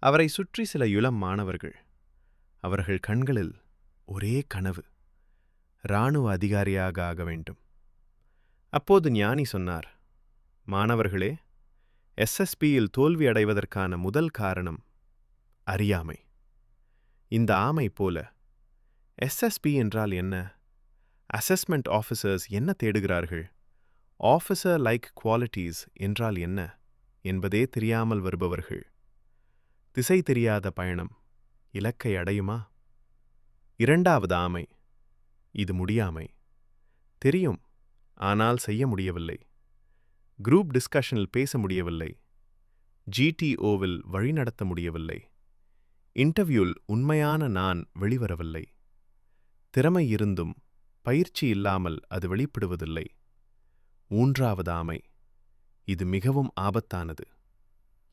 அவரை சுற்றி சில இளம் மாணவர்கள். அவர்கள் கண்களில் ஒரே கனவு, இராணுவ அதிகாரியாக ஆக வேண்டும். அப்போது ஞானி சொன்னார், மாணவர்களே, எஸ்எஸ்பியில் தோல்வி அடைவதற்கான முதல் காரணம் அறியாமை. இந்த ஆமை போல எஸ்எஸ்பி என்றால் என்ன, அசஸ்மெண்ட் ஆஃபீஸர்ஸ் என்ன தேடுகிறார்கள், ஆஃபீஸர் லைக் குவாலிட்டிஸ் என்றால் என்ன என்பதே தெரியாமல் வருபவர்கள். திசை தெரியாத பயணம் இலக்கை அடையுமா? இரண்டாவது ஆமை, இது முடியாமை. தெரியும், ஆனால் செய்ய முடியவில்லை. குரூப் டிஸ்கஷனில் பேச முடியவில்லை. ஜிடிஓவில் வழிநடத்த முடியவில்லை. இன்டர்வியூவில் உண்மையான நான் வெளிவரவில்லை. திறமை இருந்தும் பயிற்சி இல்லாமல் அது வெளிப்படுவதில்லை. மூன்றாவது ஆமை, இது மிகவும் ஆபத்தானது,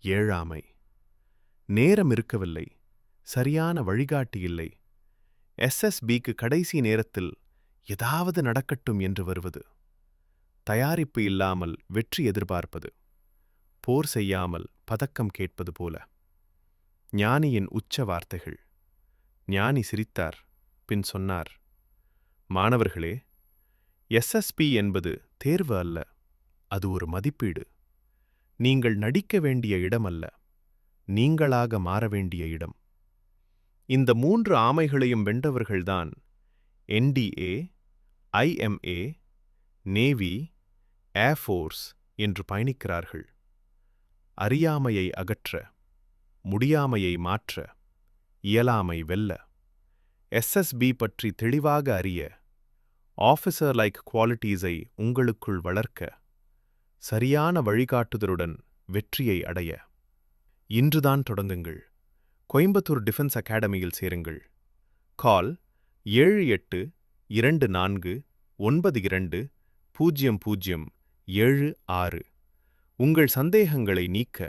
ஏழாமை. நேரம் இருக்கவில்லை, சரியான வழிகாட்டி இல்லை. எஸ்எஸ்பிக்கு கடைசி நேரத்தில் ஏதாவது நடக்கட்டும் என்று வருவது. தயாரிப்பு இல்லாமல் வெற்றி எதிர்பார்ப்பது. போர் செய்யாமல் பதக்கம் கேட்பது போல. ஞானியின் உச்ச வார்த்தைகள். ஞானி சிரித்தார், பின் சொன்னார், மாணவர்களே, எஸ்எஸ்பி என்பது தேர்வு அல்ல, அது ஒரு மதிப்பீடு. நீங்கள் நடிக்க வேண்டிய இடம் அல்ல, நீங்களாக மாற வேண்டிய இடம். இந்த 3 ஆமைகளையும் வென்றவர்கள்தான் என்டிஏ, ஐஎம்ஏ, நேவி, ஏர்ஃபோர்ஸ் என்று பயணிக்கிறார்கள். அறியாமையை அகற்ற, முடியாமையை மாற்ற, இயலாமை வெல்ல, எஸ்எஸ்பி பற்றி தெளிவாக அறிய, ஆஃபீஸர் லைக் குவாலிட்டிஸை உங்களுக்குள் வளர்க்க, சரியான வழிகாட்டுதலுடன் வெற்றியை அடைய. இன்றுதான் தொடங்குங்கள். கோயம்புத்தூர் டிஃபென்ஸ் அகாடமியில் சேருங்கள். கால் 7824920076. உங்கள் சந்தேகங்களை நீக்க,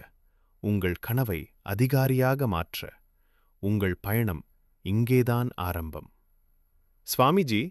உங்கள் கனவை அதிகாரியாக மாற்ற. உங்கள் பயணம் இங்கேதான் ஆரம்பம். சுவாமிஜி,